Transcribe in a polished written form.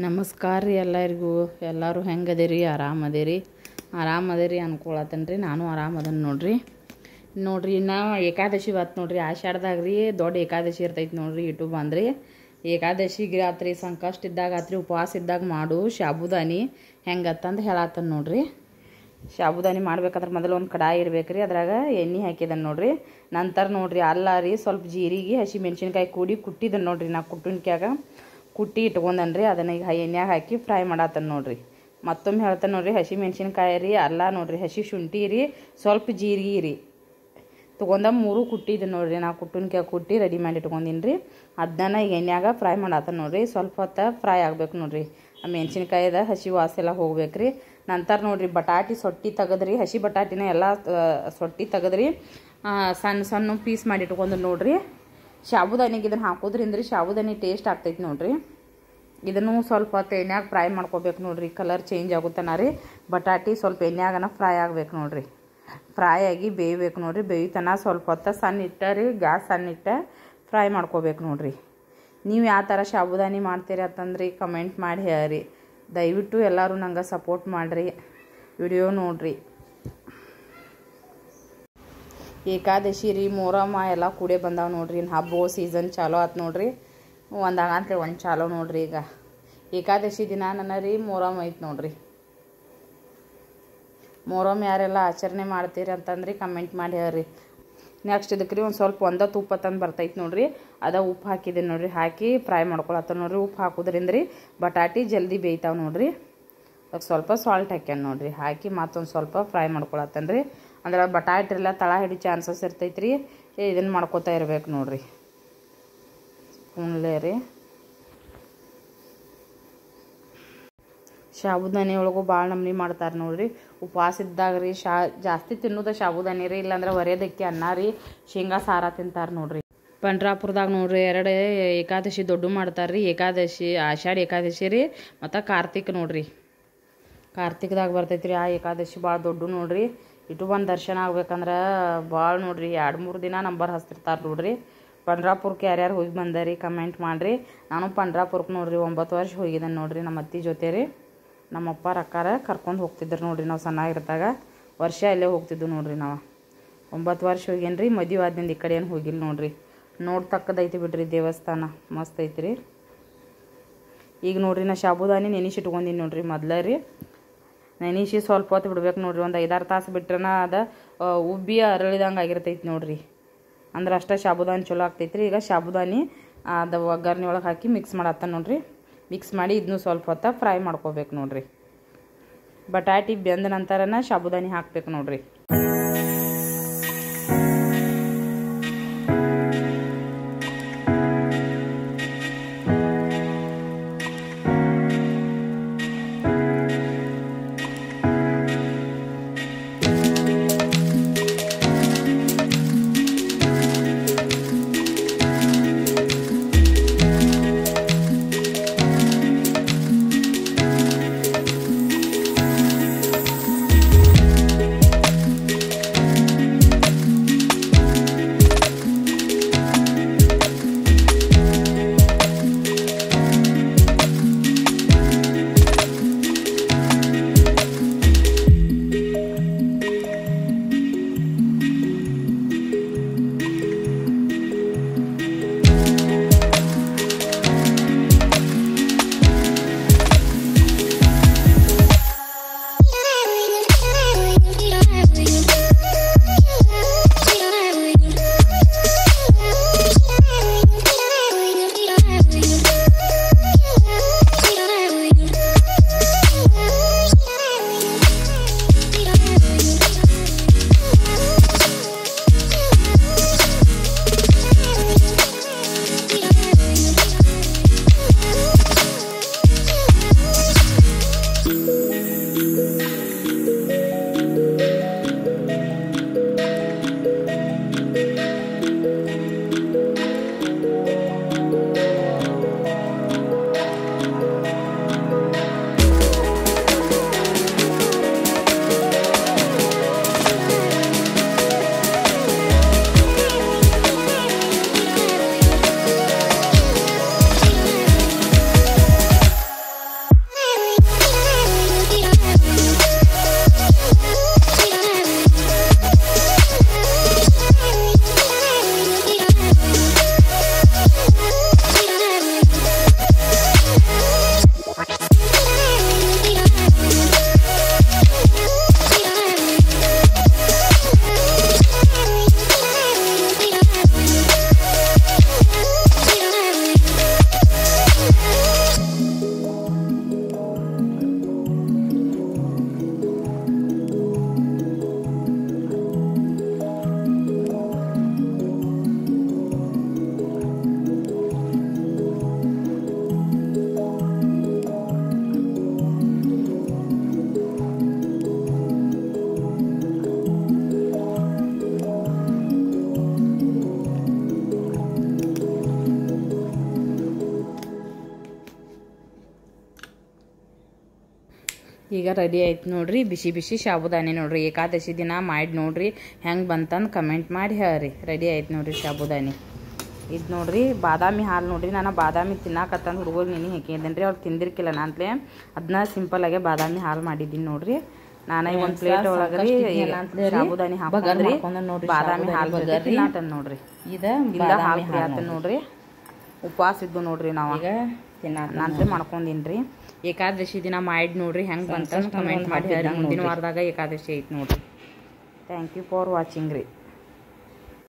ನಮಸ್ಕಾರ ರೀ ಎಲ್ಲರಿಗೂ. ಎಲ್ಲರೂ ಹೆಂಗದಿರಿ? ಆರಾಮದಿರಿ ಅನ್ಕೊಳತ್ತೇನೆ ರೀ. ನಾನು ಆರಾಮದನ್ ನೋಡ್ರಿ ನಾ ಏಕಾದಶಿ ಬತ್ತು ನೋಡ್ರಿ. ಆಷಾಢದಾಗ ರೀ ದೊಡ್ಡ ಏಕಾದಶಿ ಇರ್ತೈತಿ ನೋಡ್ರಿ. ಇಟ್ಟು ಬಂದ್ರಿ ಏಕಾದಶಿಗೆ ರಾತ್ರಿ ಸಂಕಷ್ಟ ಇದ್ದಾಗ ರಾತ್ರಿ ಉಪವಾಸ ಇದ್ದಾಗ ಮಾಡು ಶಾಬುದಾನಿ ಹೆಂಗತ್ತಂದು ಹೇಳತ್ತನ್ ನೋಡ್ರಿ. ಶಾಬುದಾನಿ ಮಾಡ್ಬೇಕಂದ್ರೆ ಮೊದಲು ಒಂದು ಕಡಾಯಿ ಇರ್ಬೇಕ್ರಿ. ಅದ್ರಾಗ ಎಣ್ಣೆ ಹಾಕಿದನ್ ನೋಡ್ರಿ. ನಂತರ ನೋಡ್ರಿ ಅಲ್ಲ ರೀ ಸ್ವಲ್ಪ ಜೀರಿಗೆ ಹಸಿ ಮೆಣಸಿನ್ಕಾಯಿ ಕೂಡಿ ಕುಟ್ಟಿದನ್ ನೋಡ್ರಿ. ನಾ ಕುಟ್ಟಿನ್ಕ್ಯಾಗ ಕುಟ್ಟಿ ಇಟ್ಕೊಂಡನ್ರಿ. ಅದನ್ನ ಈಗ ಎಣ್ಣೆಗೆ ಹಾಕಿ ಫ್ರೈ ಮಾಡತ್ತನ್ ನೋಡ್ರಿ. ಮತ್ತೊಮ್ಮೆ ಹೇಳ್ತಾನೆ ನೋಡ್ರಿ, ಹಸಿ ಮೆಣಸಿನ್ಕಾಯಿ ರೀ, ಅಲ್ಲ ನೋಡ್ರಿ, ಹಸಿ ಶುಂಠಿ ರೀ, ಸ್ವಲ್ಪ ಜೀರಿಗೆ ರೀ ತೊಗೊಂಡ 3 ಕುಟ್ಟಿದ್ದು ನೋಡ್ರಿ. ನಾ ಕುಟ್ಟಿನ್ಕ್ಯಾಗ ಕುಟ್ಟಿ ರೆಡಿ ಮಾಡಿ ಇಟ್ಕೊಂಡಿನಿ ರೀ. ಅದನ್ನ ಈಗ ಎಣ್ಣೆಯಾಗ ಫ್ರೈ ಮಾಡತ್ತನ್ ನೋಡ್ರಿ. ಸ್ವಲ್ಪ ಹೊತ್ತು ಫ್ರೈ ಆಗ್ಬೇಕು ನೋಡ್ರಿ. ಆ ಮೆಣಸಿನ್ಕಾಯಿದ ಹಸಿ ವಾಸ ಎಲ್ಲ ಹೋಗ್ಬೇಕ್ರಿ. ನಂತರ ನೋಡ್ರಿ ಬಟಾಟಿ ಸೊಟ್ಟಿ ತೆಗದ್ರಿ. ಹಸಿ ಬಟಾಟಿನ ಎಲ್ಲ ಸೊಟ್ಟಿ ತೆಗದ್ರಿ ಸಣ್ಣ ಪೀಸ್ ಮಾಡಿ ಇಟ್ಕೊಂಡು ನೋಡ್ರಿ. ಶಾಬುದಾನಿಗೆ ಇದನ್ನು ಹಾಕೋದ್ರಿಂದ ರೀ ಶಾಬುದಾನಿ ಟೇಸ್ಟ್ ಆಗ್ತೈತಿ ನೋಡ್ರಿ. ಇದನ್ನು ಸ್ವಲ್ಪ ಹೊತ್ತು ಎಣ್ಣೆಯಾಗ ಫ್ರೈ ಮಾಡ್ಕೋಬೇಕು ನೋಡ್ರಿ. ಕಲರ್ ಚೇಂಜ್ ಆಗುತ್ತಾನ ರೀ. ಬಟಾಟಿ ಸ್ವಲ್ಪ ಎಣ್ಣೆಯಾಗನ ಫ್ರೈ ಆಗ್ಬೇಕು ನೋಡ್ರಿ. ಫ್ರೈ ಆಗಿ ಬೇಯಬೇಕು ನೋಡ್ರಿ. ಬೇಯ್ತನ ಸ್ವಲ್ಪ ಹೊತ್ತು ಸಣ್ಣ ಇಟ್ಟ ರೀ, ಗ್ಯಾಸ್ ಸಣ್ಣ ಇಟ್ಟ ಫ್ರೈ ಮಾಡ್ಕೋಬೇಕು ನೋಡ್ರಿ. ನೀವು ಯಾವ ಥರ ಶಾಬುದಾನಿ ಮಾಡ್ತೀರಿ ಅಂತಂದ್ರಿ ಕಮೆಂಟ್ ಮಾಡಿ ಹೇಳ್ರಿ. ದಯವಿಟ್ಟು ಎಲ್ಲರೂ ನಂಗೆ ಸಪೋರ್ಟ್ ಮಾಡಿರಿ, ವಿಡಿಯೋ ನೋಡ್ರಿ. ಏಕಾದಶಿ ರೀ, ಮೊಹರಮ್ಮ ಎಲ್ಲ ಕೂಡೇ ಬಂದಾವ ನೋಡ್ರಿ. ಇನ್ನು ಹಬ್ಬ ಸೀಸನ್ ಚಾಲೋ ಆಯ್ತು ನೋಡ್ರಿ. ಒಂದಾಗಂತಲೇ ಒಂದು ಚಾಲೋ ನೋಡ್ರಿ. ಈಗ ಏಕಾದಶಿ ದಿನ ನನ್ನ ರೀ ಮೊಹರಮ್ ಐತೆ ನೋಡ್ರಿ. ಮೊಹರಮ್ ಯಾರೆಲ್ಲ ಆಚರಣೆ ಮಾಡ್ತೀರಿ ಅಂತಂದ್ರಿ ಕಮೆಂಟ್ ಮಾಡಿ ಹೇಳ್ರಿ. ನೆಕ್ಸ್ಟ್ ಇದಕ್ಕೆ ರೀ ಒಂದು ಸ್ವಲ್ಪ ತುಪ್ಪ ತಂದು ಬರ್ತೈತೆ ನೋಡ್ರಿ. ಅದ ಉಪ್ಪು ಹಾಕಿದ್ದೀನಿ ನೋಡ್ರಿ. ಹಾಕಿ ಫ್ರೈ ಮಾಡ್ಕೊಳತ್ತ ನೋಡ್ರಿ. ಉಪ್ಪು ಹಾಕೋದ್ರಿಂದ ರೀ ಬಟಾಟಿ ಜಲ್ದಿ ಬೇಯ್ತಾವೆ ನೋಡ್ರಿ. ಅದಕ್ಕೆ ಸ್ವಲ್ಪ ಸಾಲ್ಟ್ ಹಾಕ್ಯಾನ ನೋಡ್ರಿ. ಹಾಕಿ ಮತ್ತೊಂದು ಸ್ವಲ್ಪ ಫ್ರೈ ಮಾಡ್ಕೊಳತ್ತೇನೆ ರೀ. ಅಂದ್ರೆ ಬಟಾಟಿ ಎಲ್ಲ ತಳ ಹಿಡಿ ಚಾನ್ಸಸ್ ಇರ್ತೈತೆ ರೀ. ಇದನ್ನು ಮಾಡ್ಕೊತಾ ಇರ್ಬೇಕು ನೋಡ್ರಿ. ಸ್ಪೂನ್ಲೇ ರೀ. ಶಾಬುದಾನಿ ಒಳಗೂ ಭಾಳ ನಮ್ನಿ ಮಾಡ್ತಾರೆ ನೋಡ್ರಿ. ಉಪವಾಸ ಇದ್ದಾಗ ರೀ ಜಾಸ್ತಿ ತಿನ್ನೋದು ಶಾಬುದಾನಿ ರೀ. ಇಲ್ಲಾಂದ್ರೆ ಒರೆದಕ್ಕಿ ಅನ್ನ ರೀ, ಶೇಂಗಾ ಸಾರ ತಿಂತಾರೆ ನೋಡ್ರಿ. ಪಂಡ್ರಾಪುರದಾಗ ನೋಡ್ರಿ 2 ಏಕಾದಶಿ ದೊಡ್ಡ ಮಾಡ್ತಾರೆ ರೀ. ಏಕಾದಶಿ ಆಷಾಢ ಏಕಾದಶಿ ರೀ, ಮತ್ತು ಕಾರ್ತಿಕ್ ನೋಡ್ರಿ. ಕಾರ್ತಿಕ್ದಾಗ ಬರ್ತೈತಿ ರೀ ಆ ಏಕಾದಶಿ ಭಾಳ ದೊಡ್ಡ ನೋಡ್ರಿ. ಇಟ್ಟು ಬಂದು ದರ್ಶನ ಆಗ್ಬೇಕಂದ್ರೆ ಭಾಳ ನೋಡ್ರಿ 2-3 ದಿನ ನಂಬರ್ ಹಚ್ತಿರ್ತಾರೆ ನೋಡ್ರಿ. ಪಂಡ್ರಾಪುರಕ್ಕೆ ಯಾರ್ಯಾರು ಹೋಗಿ ಬಂದಾರಿ ಕಮೆಂಟ್ ಮಾಡಿರಿ. ನಾನು ಪಂಡ್ರಾಪುರಕ್ಕೆ ನೋಡ್ರಿ 9 ವರ್ಷ ಹೋಗಿದ್ದೇನೆ ನೋಡ್ರಿ. ನಮ್ಮ ಅತ್ತಿ ಜೊತೆ ರೀ. ನಮ್ಮಪ್ಪ ರೊಕ್ಕಾರ ಕರ್ಕೊಂಡು ಹೋಗ್ತಿದ್ರು ನೋಡ್ರಿ. ನಾವು ಸಣ್ಣಾಗಿರ್ತಾಗ ವರ್ಷ ಇಲ್ಲೇ ಹೋಗ್ತಿದ್ವು ನೋಡ್ರಿ. ನಾವು 9 ವರ್ಷ ಹೋಗೇನು ರೀ. ಮದುವೆ ಆದ್ನಿಂದ ಈ ಕಡೆ ಏನು ಹೋಗಿಲ್ಲ ನೋಡ್ರಿ. ನೋಡ್ತಕ್ಕದೈತಿ ಬಿಡ್ರಿ ದೇವಸ್ಥಾನ, ಮಸ್ತ್ ಐತಿ ರೀ. ಈಗ ನೋಡ್ರಿ ನಾ ಶಾಬುದಾನಿ ನೆನೆಸಿ ಇಟ್ಕೊಂಡಿನಿ ನೋಡ್ರಿ. ಮೊದಲೇ ರೀ ನೆನೆಸಿ ಸ್ವಲ್ಪ ಹೊತ್ತು ಬಿಡ್ಬೇಕು ನೋಡ್ರಿ. ಒಂದು 5-6 ತಾಸು ಬಿಟ್ರನ ಅದು ಉಬ್ಬಿ ಅರಳಿದಂಗೆ ಆಗಿರ್ತೈತಿ ನೋಡ್ರಿ. ಅಂದ್ರೆ ಅಷ್ಟೇ ಶಾಬುದಾನಿ ಚಲೋ ಆಗ್ತೈತಿ ರೀ. ಈಗ ಶಾಬುದಾನಿ ಅದು ಒಗ್ಗರಣೆ ಒಳಗೆ ಹಾಕಿ ಮಿಕ್ಸ್ ಮಾಡತ್ತ ನೋಡ್ರಿ. ಮಿಕ್ಸ್ ಮಾಡಿ ಇದನ್ನು ಸ್ವಲ್ಪ ಹೊತ್ತು ಫ್ರೈ ಮಾಡ್ಕೋಬೇಕು ನೋಡ್ರಿ. ಬಟಾಟಿ ಬೆಂದ ನಂತರನ ಶಾಬುದಾನಿ ಹಾಕ್ಬೇಕು ನೋಡ್ರಿ. ಈಗ ರೆಡಿ ಆಯ್ತು ನೋಡ್ರಿ ಬಿಸಿ ಬಿಸಿ ಸಾಬುದಾನಿ ನೋಡ್ರಿ ಏಕಾದಶಿ ದಿನ ಮಾಡಿ ನೋಡ್ರಿ ಹೆಂಗೆ ಬಂತಂದು ಕಮೆಂಟ್ ಮಾಡಿ ಹೇಳ್ರಿ. ರೆಡಿ ಆಯ್ತು ನೋಡ್ರಿ ಸಾಬುದಾನಿ. ಇದು ನೋಡ್ರಿ ಬಾದಾಮಿ ಹಾಲು ನೋಡ್ರಿ. ನಾನು ಬಾದಾಮಿ ತಿನ್ನಾಕತ್ತಂದು ಹುಡುಗರು ನೆನೆ ಹಾಕಿದ್ದೀನಿ ರೀ. ಅವ್ರು ತಿಂದಿರ್ಕಿಲ್ಲ ನಾನಂತಲೇ ಅದನ್ನ ಸಿಂಪಲ್ಲಾಗೆ ಬಾದಾಮಿ ಹಾಲು ಮಾಡಿದ್ದೀನಿ ನೋಡ್ರಿ. ನಾನು ಈಗ ಒಂದು ಪ್ಲೇಟ್ ಒಳಗೆ ರೀ ಸಾಬುದಾನಿ ಹಾಕೊಂಡ್ರಿ ಬಾದಾಮಿ ಹಾಲು ತಿನ್ನಾತಂದು ನೋಡ್ರಿ. ಇಲ್ಲ ಹಾಲು ಕುಡಿಯಾತನ್ ನೋಡ್ರಿ. ಉಪವಾಸ ಇದ್ದು ನೋಡ್ರಿ ನಾವು ಈಗ ನಾನಂತಲೇ ಮಾಡ್ಕೊಂಡೀನಿ ರೀ. ಏಕಾದಶಿ ದಿನ ಮಾಡಿ ನೋಡ್ರಿ ಹೆಂಗೆ ಬಂತಂದು ಕಮೆಂಟ್ ಮಾಡಿ. ಮುಂದಿನ ವಾರದಾಗ ಏಕಾದಶಿ ಐತೆ ನೋಡ್ರಿ. ಥ್ಯಾಂಕ್ ಯು ಫಾರ್ ವಾಚಿಂಗ್ ರೀ.